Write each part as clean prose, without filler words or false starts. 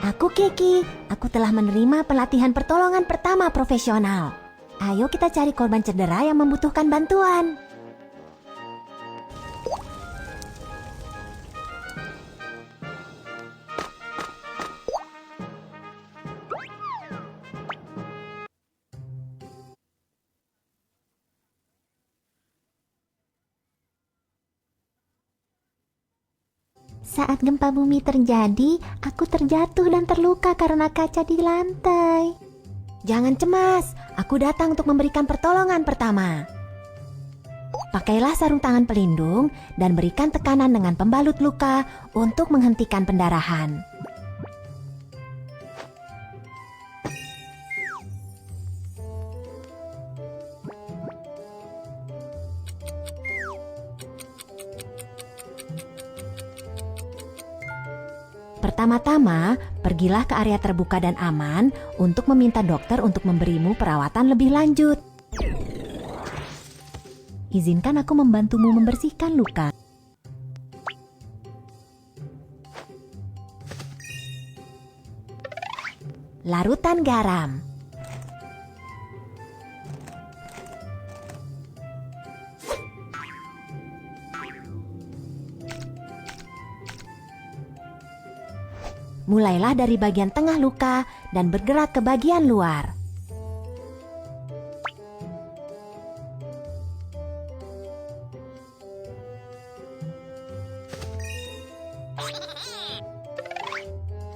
Aku Kiki, aku telah menerima pelatihan pertolongan pertama profesional. Ayo kita cari korban cedera yang membutuhkan bantuan. Saat gempa bumi terjadi, aku terjatuh dan terluka karena kaca di lantai. Jangan cemas, aku datang untuk memberikan pertolongan pertama. Pakailah sarung tangan pelindung dan berikan tekanan dengan pembalut luka untuk menghentikan pendarahan. Pertama-tama, pergilah ke area terbuka dan aman untuk meminta dokter untuk memberimu perawatan lebih lanjut. Izinkan aku membantumu membersihkan luka. Larutan garam. Mulailah dari bagian tengah luka dan bergerak ke bagian luar.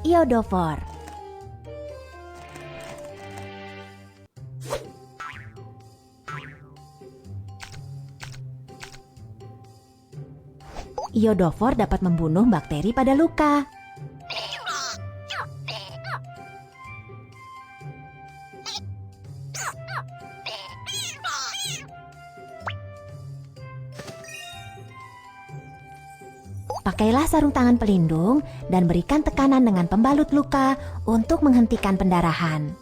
Iodofor. Iodofor dapat membunuh bakteri pada luka. Pakailah sarung tangan pelindung dan berikan tekanan dengan pembalut luka untuk menghentikan pendarahan.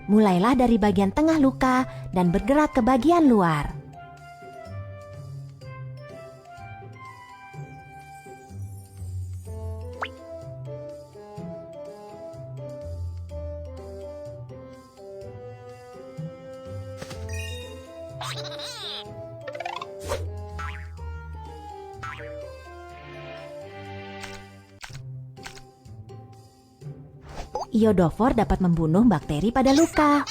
Mulailah dari bagian tengah luka dan bergerak ke bagian luar. Iodofor dapat membunuh bakteri pada luka.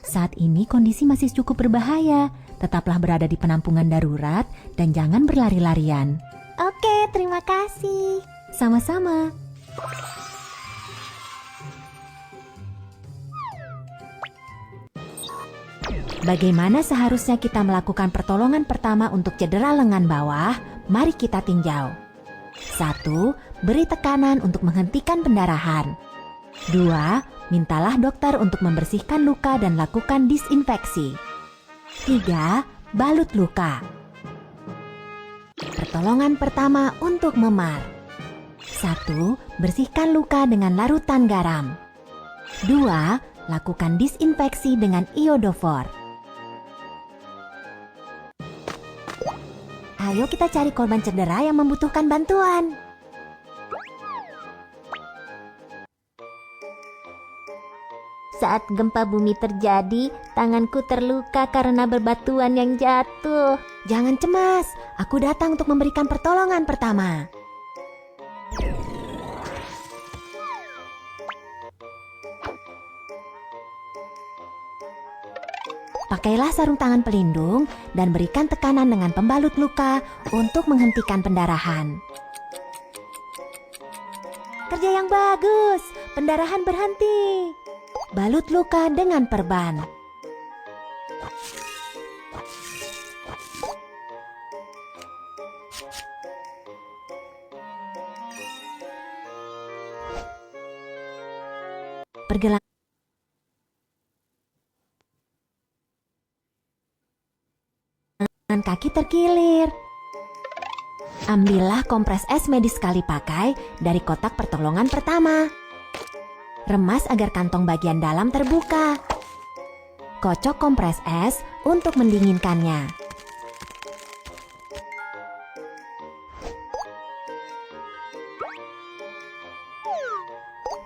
Saat ini kondisi masih cukup berbahaya. Tetaplah berada di penampungan darurat dan jangan berlari-larian. Oke, terima kasih. Sama-sama. Bagaimana seharusnya kita melakukan pertolongan pertama untuk cedera lengan bawah? Mari kita tinjau. 1. Beri tekanan untuk menghentikan pendarahan. 2. Mintalah dokter untuk membersihkan luka dan lakukan disinfeksi. 3. Balut luka. Pertolongan pertama untuk memar. 1. Bersihkan luka dengan larutan garam. 2. Lakukan disinfeksi dengan iodofor. Ayo kita cari korban cedera yang membutuhkan bantuan. Saat gempa bumi terjadi, tanganku terluka karena bebatuan yang jatuh. Jangan cemas, aku datang untuk memberikan pertolongan pertama. Pakailah sarung tangan pelindung dan berikan tekanan dengan pembalut luka untuk menghentikan pendarahan. Kerja yang bagus, pendarahan berhenti. balut luka dengan perban. Pergelangan kaki terkilir. Ambillah kompres es medis sekali pakai dari kotak pertolongan pertama. Remas agar kantong bagian dalam terbuka. Kocok kompres es untuk mendinginkannya.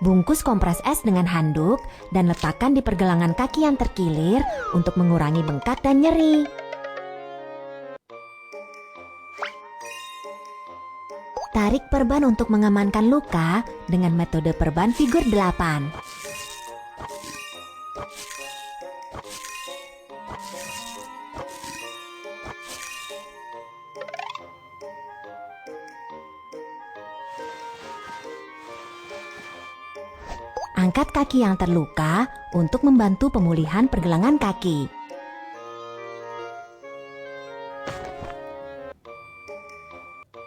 Bungkus kompres es dengan handuk dan letakkan di pergelangan kaki yang terkilir untuk mengurangi bengkak dan nyeri. Tarik perban untuk mengamankan luka dengan metode perban figur 8. Angkat kaki yang terluka untuk membantu pemulihan pergelangan kaki.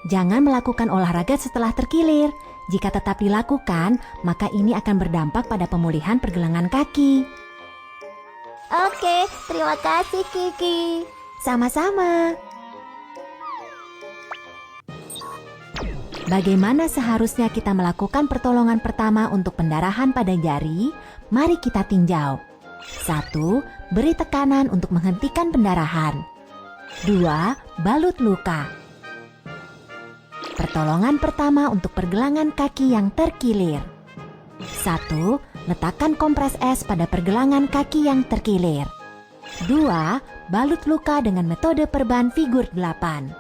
Jangan melakukan olahraga setelah terkilir. Jika tetap dilakukan, maka ini akan berdampak pada pemulihan pergelangan kaki. Oke, terima kasih Kiki. Sama-sama. Bagaimana seharusnya kita melakukan pertolongan pertama untuk pendarahan pada jari? Mari kita tinjau. 1. Beri tekanan untuk menghentikan pendarahan. 2. Balut luka. Pertolongan pertama untuk pergelangan kaki yang terkilir. 1. Letakkan kompres es pada pergelangan kaki yang terkilir. 2. Balut luka dengan metode perban figur 8.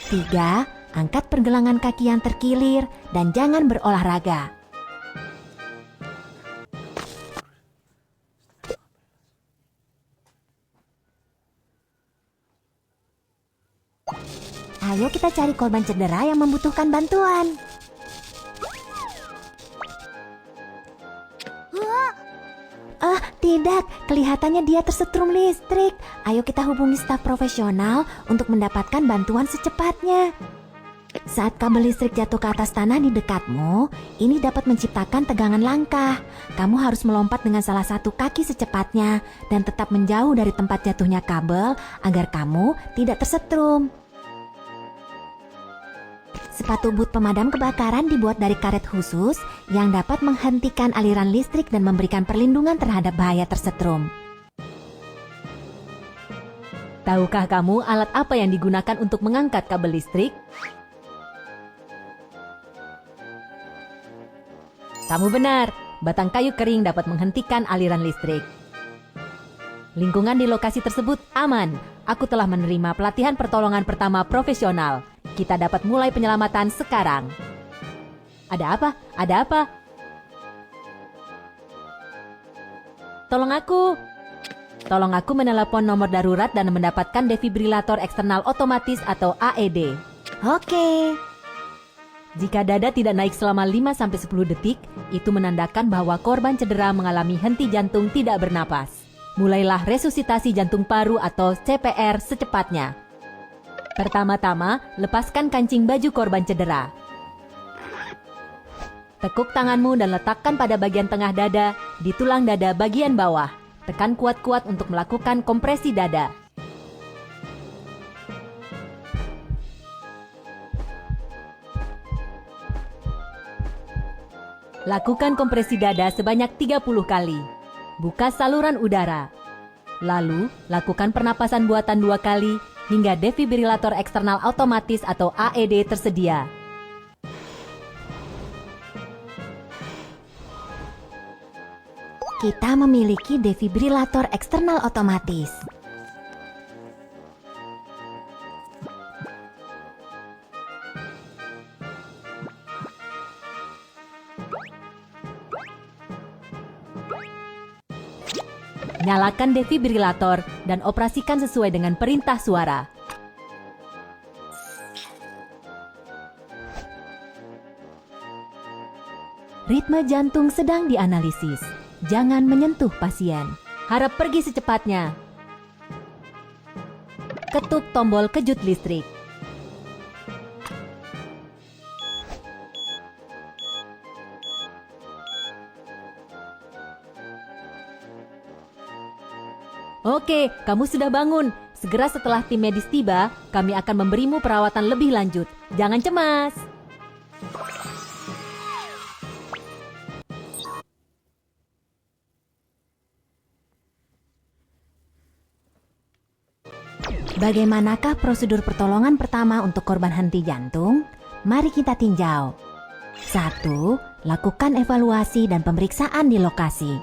3. Angkat pergelangan kaki yang terkilir dan jangan berolahraga. Ayo kita cari korban cedera yang membutuhkan bantuan. Tidak, kelihatannya dia tersetrum listrik. Ayo kita hubungi staf profesional untuk mendapatkan bantuan secepatnya. Saat kabel listrik jatuh ke atas tanah di dekatmu, ini dapat menciptakan tegangan langkah. Kamu harus melompat dengan salah satu kaki secepatnya dan tetap menjauh dari tempat jatuhnya kabel agar kamu tidak tersetrum. Sepatu boot pemadam kebakaran dibuat dari karet khusus yang dapat menghentikan aliran listrik dan memberikan perlindungan terhadap bahaya tersetrum. Tahukah kamu alat apa yang digunakan untuk mengangkat kabel listrik? Kamu benar, batang kayu kering dapat menghentikan aliran listrik. Lingkungan di lokasi tersebut aman. Aku telah menerima pelatihan pertolongan pertama profesional. Kita dapat mulai penyelamatan sekarang. Ada apa? Ada apa? Tolong aku. Tolong aku menelepon nomor darurat dan mendapatkan defibrilator eksternal otomatis atau AED. Oke. Jika dada tidak naik selama 5-10 detik, itu menandakan bahwa korban cedera mengalami henti jantung tidak bernapas. Mulailah resusitasi jantung paru atau CPR secepatnya. Pertama-tama, lepaskan kancing baju korban cedera. Tekuk tanganmu dan letakkan pada bagian tengah dada, di tulang dada bagian bawah. Tekan kuat-kuat untuk melakukan kompresi dada. Lakukan kompresi dada sebanyak 30 kali. Buka saluran udara. Lalu, lakukan pernapasan buatan 2 kali hingga defibrilator eksternal otomatis atau AED tersedia. Kita memiliki defibrilator eksternal otomatis. Nyalakan defibrilator dan operasikan sesuai dengan perintah suara. Ritme jantung sedang dianalisis. Jangan menyentuh pasien. Harap pergi secepatnya. Ketuk tombol kejut listrik. Oke, kamu sudah bangun. Segera setelah tim medis tiba, kami akan memberimu perawatan lebih lanjut. Jangan cemas. Bagaimanakah prosedur pertolongan pertama untuk korban henti jantung? Mari kita tinjau. 1. Lakukan evaluasi dan pemeriksaan di lokasi.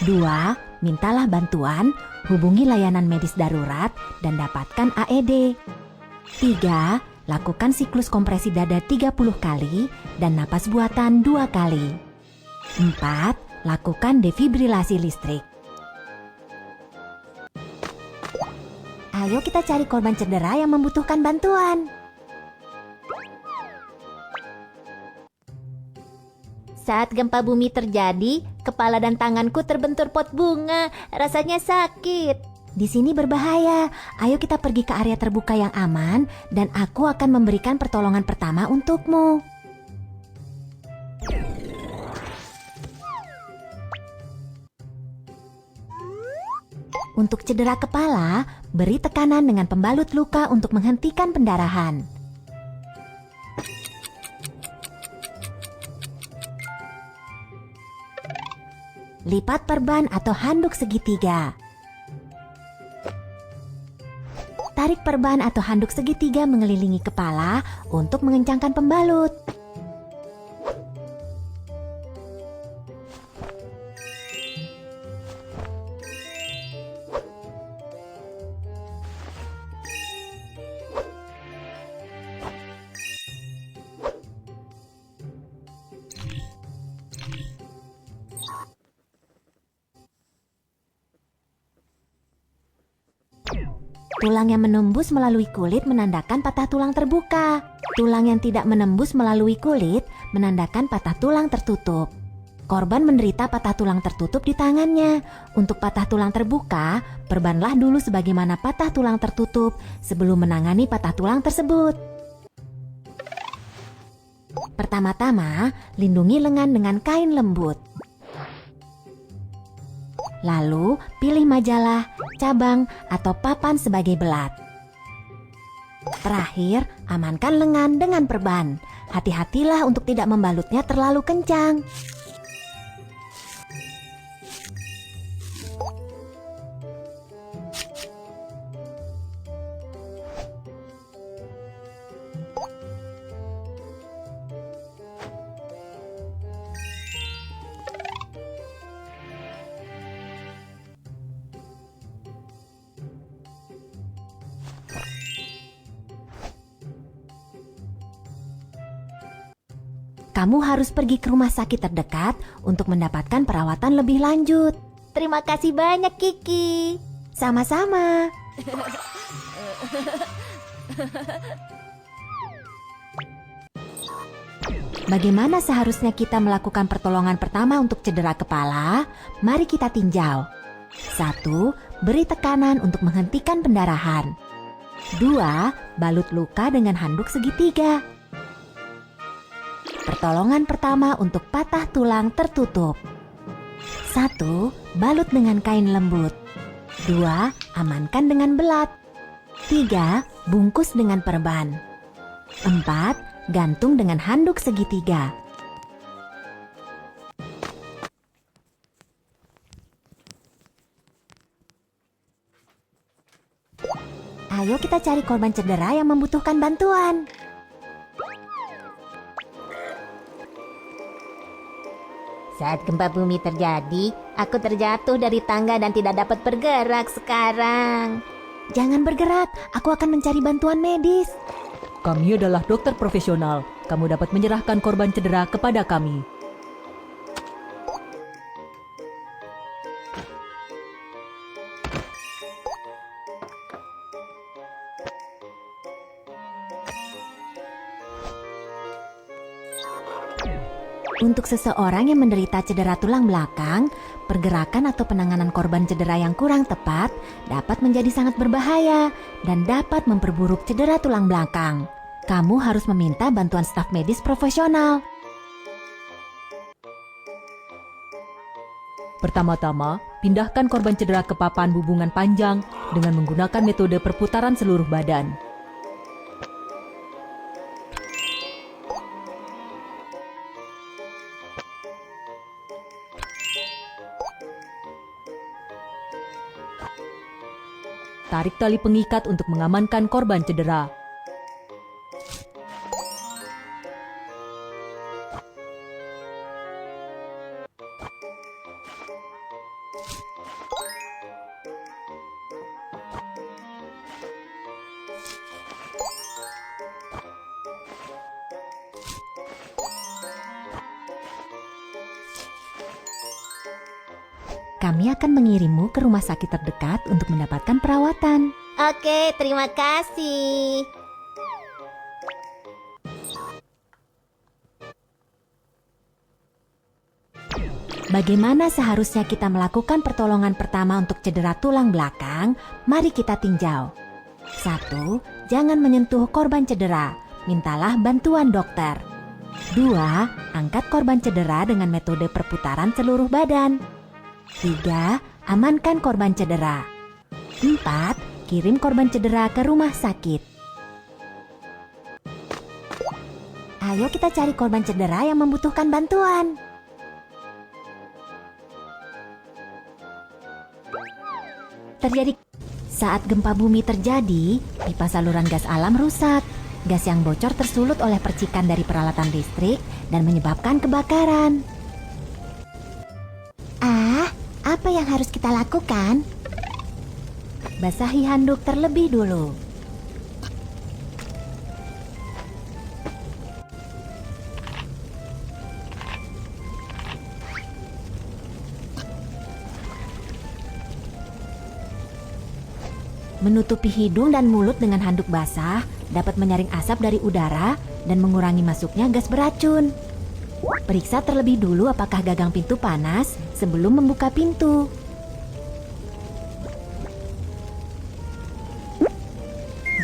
2. Mintalah bantuan, hubungi layanan medis darurat, dan dapatkan AED. 3. Lakukan siklus kompresi dada 30 kali dan napas buatan 2 kali. 4. Lakukan defibrilasi listrik. Ayo kita cari korban cedera yang membutuhkan bantuan. Saat gempa bumi terjadi, kepala dan tanganku terbentur pot bunga. Rasanya sakit. Di sini berbahaya. Ayo kita pergi ke area terbuka yang aman dan aku akan memberikan pertolongan pertama untukmu. Untuk cedera kepala, beri tekanan dengan pembalut luka untuk menghentikan pendarahan. Lipat perban atau handuk segitiga. Tarik perban atau handuk segitiga mengelilingi kepala untuk mengencangkan pembalut. Tulang yang menembus melalui kulit menandakan patah tulang terbuka. Tulang yang tidak menembus melalui kulit menandakan patah tulang tertutup. Korban menderita patah tulang tertutup di tangannya. Untuk patah tulang terbuka, perbanlah dulu sebagaimana patah tulang tertutup sebelum menangani patah tulang tersebut. Pertama-tama, lindungi lengan dengan kain lembut. Lalu, pilih majalah, cabang, atau papan sebagai belat. Terakhir, amankan lengan dengan perban. Hati-hatilah untuk tidak membalutnya terlalu kencang. Kamu harus pergi ke rumah sakit terdekat untuk mendapatkan perawatan lebih lanjut. Terima kasih banyak, Kiki. Sama-sama. Bagaimana seharusnya kita melakukan pertolongan pertama untuk cedera kepala? Mari kita tinjau. 1. Beri tekanan untuk menghentikan pendarahan. 2. Balut luka dengan handuk segitiga. Pertolongan pertama untuk patah tulang tertutup. 1. Balut dengan kain lembut. 2. Amankan dengan belat. 3. Bungkus dengan perban. 4. Gantung dengan handuk segitiga. Ayo kita cari korban cedera yang membutuhkan bantuan. Saat gempa bumi terjadi, aku terjatuh dari tangga dan tidak dapat bergerak sekarang. Jangan bergerak, aku akan mencari bantuan medis. Kami adalah dokter profesional. Kamu dapat menyerahkan korban cedera kepada kami. Untuk seseorang yang menderita cedera tulang belakang, pergerakan atau penanganan korban cedera yang kurang tepat dapat menjadi sangat berbahaya dan dapat memperburuk cedera tulang belakang. Kamu harus meminta bantuan staf medis profesional. Pertama-tama, pindahkan korban cedera ke papan hubungan panjang dengan menggunakan metode perputaran seluruh badan. Tarik tali pengikat untuk mengamankan korban cedera. Kami akan mengirimmu ke rumah sakit terdekat untuk mendapatkan perawatan. Oke, terima kasih. Bagaimana seharusnya kita melakukan pertolongan pertama untuk cedera tulang belakang? Mari kita tinjau. 1. Jangan menyentuh korban cedera. Mintalah bantuan dokter. 2. Angkat korban cedera dengan metode perputaran seluruh badan. 3. Amankan korban cedera. 4. Kirim korban cedera ke rumah sakit. Ayo kita cari korban cedera yang membutuhkan bantuan. Saat gempa bumi terjadi, pipa saluran gas alam rusak. Gas yang bocor tersulut oleh percikan dari peralatan listrik dan menyebabkan kebakaran. Apa yang harus kita lakukan? Basahi handuk terlebih dulu. Menutupi hidung dan mulut dengan handuk basah dapat menyaring asap dari udara dan mengurangi masuknya gas beracun. Periksa terlebih dulu apakah gagang pintu panas sebelum membuka pintu.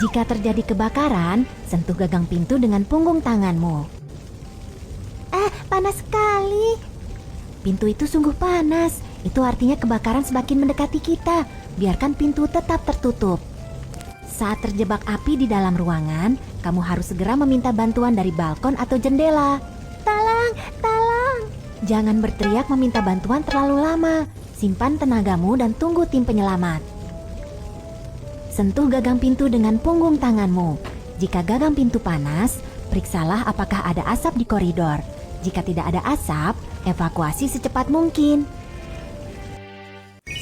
Jika terjadi kebakaran, sentuh gagang pintu dengan punggung tanganmu. Panas sekali. Pintu itu sungguh panas. Itu artinya kebakaran semakin mendekati kita. Biarkan pintu tetap tertutup. Saat terjebak api di dalam ruangan, kamu harus segera meminta bantuan dari balkon atau jendela. Tolong! Jangan berteriak meminta bantuan terlalu lama. Simpan tenagamu dan tunggu tim penyelamat. Sentuh gagang pintu dengan punggung tanganmu. Jika gagang pintu panas, periksalah apakah ada asap di koridor. Jika tidak ada asap, evakuasi secepat mungkin.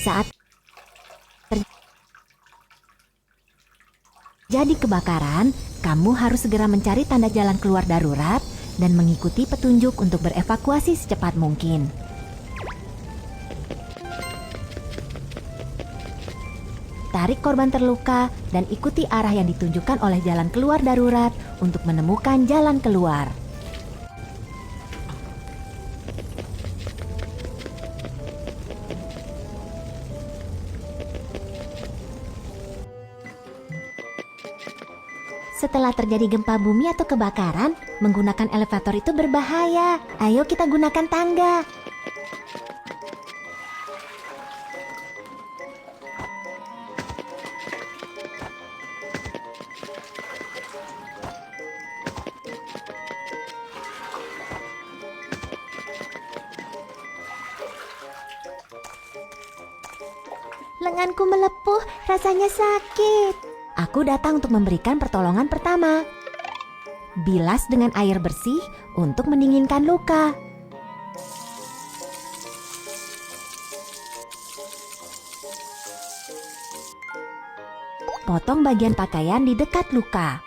Saat terjadi kebakaran, kamu harus segera mencari tanda jalan keluar darurat dan mengikuti petunjuk untuk berevakuasi secepat mungkin. Tarik korban terluka dan ikuti arah yang ditunjukkan oleh jalan keluar darurat untuk menemukan jalan keluar. Setelah terjadi gempa bumi atau kebakaran, menggunakan elevator itu berbahaya. Ayo kita gunakan tangga. Lenganku melepuh, rasanya sakit. Aku datang untuk memberikan pertolongan pertama. Bilas dengan air bersih untuk mendinginkan luka. Potong bagian pakaian di dekat luka.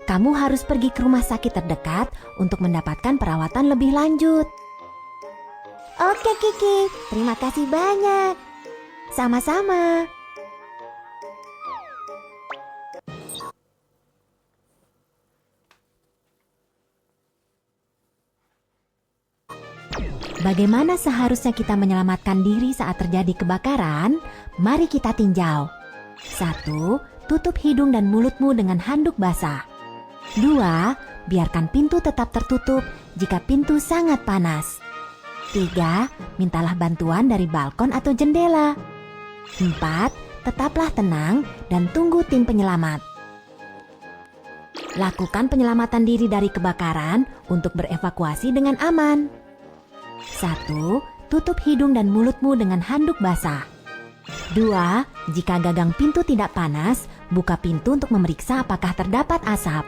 Kamu harus pergi ke rumah sakit terdekat untuk mendapatkan perawatan lebih lanjut. Oke Kiki, terima kasih banyak. Sama-sama. Bagaimana seharusnya kita menyelamatkan diri saat terjadi kebakaran? Mari kita tinjau. 1. Tutup hidung dan mulutmu dengan handuk basah. 2. Biarkan pintu tetap tertutup jika pintu sangat panas. 3. Mintalah bantuan dari balkon atau jendela. 4. Tetaplah tenang dan tunggu tim penyelamat. Lakukan penyelamatan diri dari kebakaran untuk berevakuasi dengan aman. 1. Tutup hidung dan mulutmu dengan handuk basah. 2. Jika gagang pintu tidak panas, buka pintu untuk memeriksa apakah terdapat asap.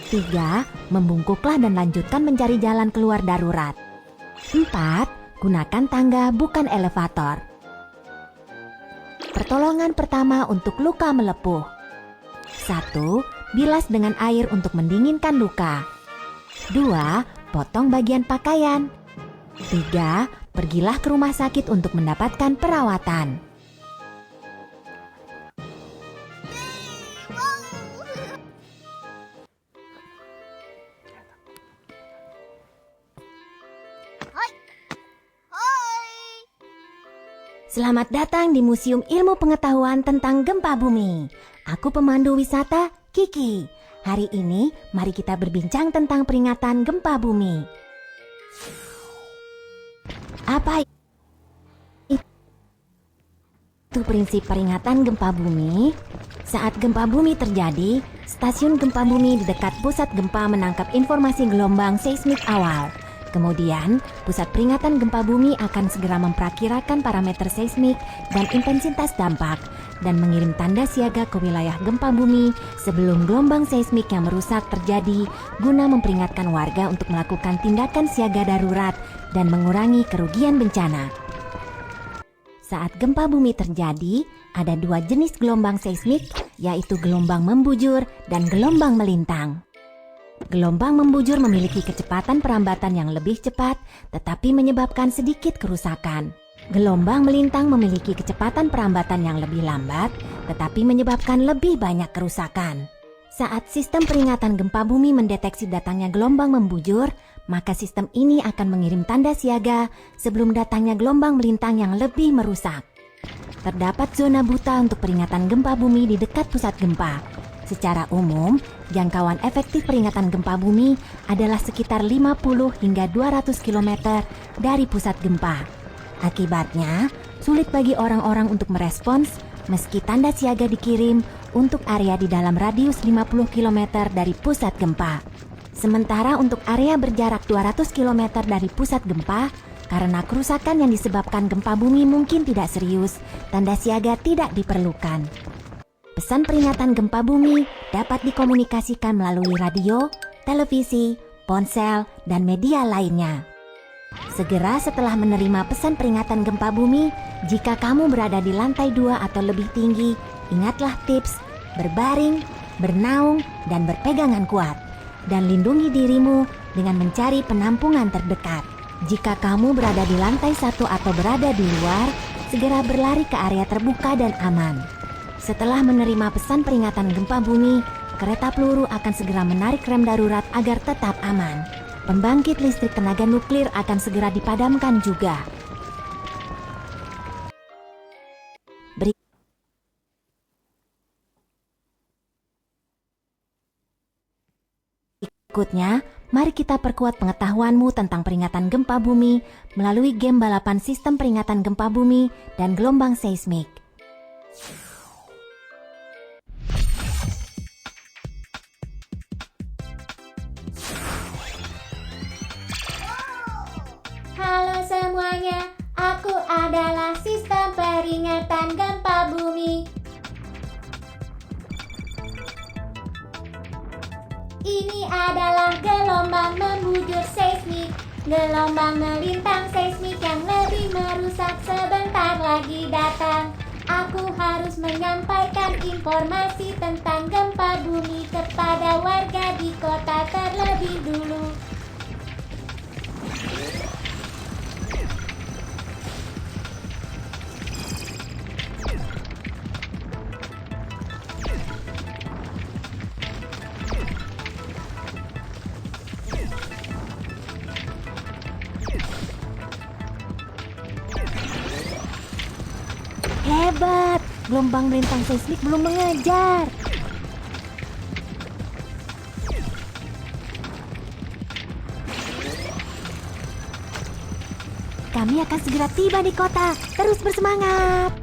3. Membungkuklah dan lanjutkan mencari jalan keluar darurat. 4. Gunakan tangga bukan elevator. Pertolongan pertama untuk luka melepuh. 1. Bilas dengan air untuk mendinginkan luka. 2. Potong bagian pakaian. 3. Pergilah ke rumah sakit untuk mendapatkan perawatan. Selamat datang di Museum Ilmu Pengetahuan tentang Gempa Bumi. Aku pemandu wisata, Kiki. Hari ini, mari kita berbincang tentang peringatan gempa bumi. Apa itu prinsip peringatan gempa bumi? Saat gempa bumi terjadi, stasiun gempa bumi di dekat pusat gempa menangkap informasi gelombang seismik awal. Kemudian, pusat peringatan gempa bumi akan segera memperkirakan parameter seismik dan intensitas dampak dan mengirim tanda siaga ke wilayah gempa bumi sebelum gelombang seismik yang merusak terjadi guna memperingatkan warga untuk melakukan tindakan siaga darurat dan mengurangi kerugian bencana. Saat gempa bumi terjadi, ada dua jenis gelombang seismik, yaitu gelombang membujur dan gelombang melintang. Gelombang membujur memiliki kecepatan perambatan yang lebih cepat, tetapi menyebabkan sedikit kerusakan. Gelombang melintang memiliki kecepatan perambatan yang lebih lambat, tetapi menyebabkan lebih banyak kerusakan. Saat sistem peringatan gempa bumi mendeteksi datangnya gelombang membujur, maka sistem ini akan mengirim tanda siaga sebelum datangnya gelombang melintang yang lebih merusak. Terdapat zona buta untuk peringatan gempa bumi di dekat pusat gempa. Secara umum, jangkauan efektif peringatan gempa bumi adalah sekitar 50 hingga 200 km dari pusat gempa. Akibatnya, sulit bagi orang-orang untuk merespons meski tanda siaga dikirim untuk area di dalam radius 50 km dari pusat gempa. Sementara untuk area berjarak 200 km dari pusat gempa, karena kerusakan yang disebabkan gempa bumi mungkin tidak serius, tanda siaga tidak diperlukan. Pesan peringatan gempa bumi dapat dikomunikasikan melalui radio, televisi, ponsel, dan media lainnya. Segera setelah menerima pesan peringatan gempa bumi, jika kamu berada di lantai 2 atau lebih tinggi, ingatlah tips berbaring, bernaung, dan berpegangan kuat. Dan lindungi dirimu dengan mencari penampungan terdekat. Jika kamu berada di lantai 1 atau berada di luar, segera berlari ke area terbuka dan aman. Setelah menerima pesan peringatan gempa bumi, kereta peluru akan segera menarik rem darurat agar tetap aman. Pembangkit listrik tenaga nuklir akan segera dipadamkan juga. Berikutnya, mari kita perkuat pengetahuanmu tentang peringatan gempa bumi melalui game balapan sistem peringatan gempa bumi dan gelombang seismik. Halo semuanya, aku adalah sistem peringatan gempa bumi. Ini adalah gelombang membujur seismik, gelombang melintang seismik yang lebih merusak sebentar lagi datang. Aku harus menyampaikan informasi tentang gempa bumi kepada warga di kota terlebih dulu. Hebat, gelombang melintang seismik belum mengejar. Kami akan segera tiba di kota. Terus bersemangat.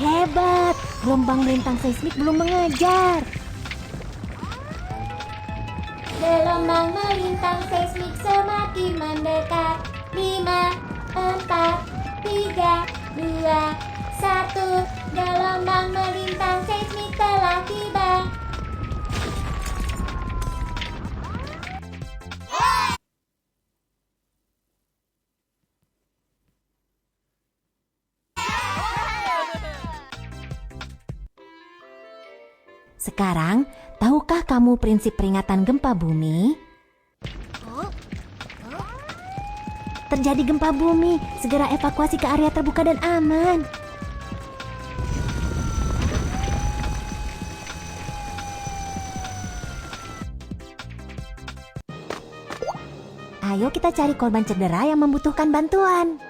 Hebat, gelombang melintang seismik belum mengejar. Gelombang melintang seismik semakin mendekat. 5, 4, 3, 2, 1. Gelombang melintang seismik telah tiba. Sekarang, tahukah kamu prinsip peringatan gempa bumi? Terjadi gempa bumi, segera evakuasi ke area terbuka dan aman. Ayo kita cari korban cedera yang membutuhkan bantuan.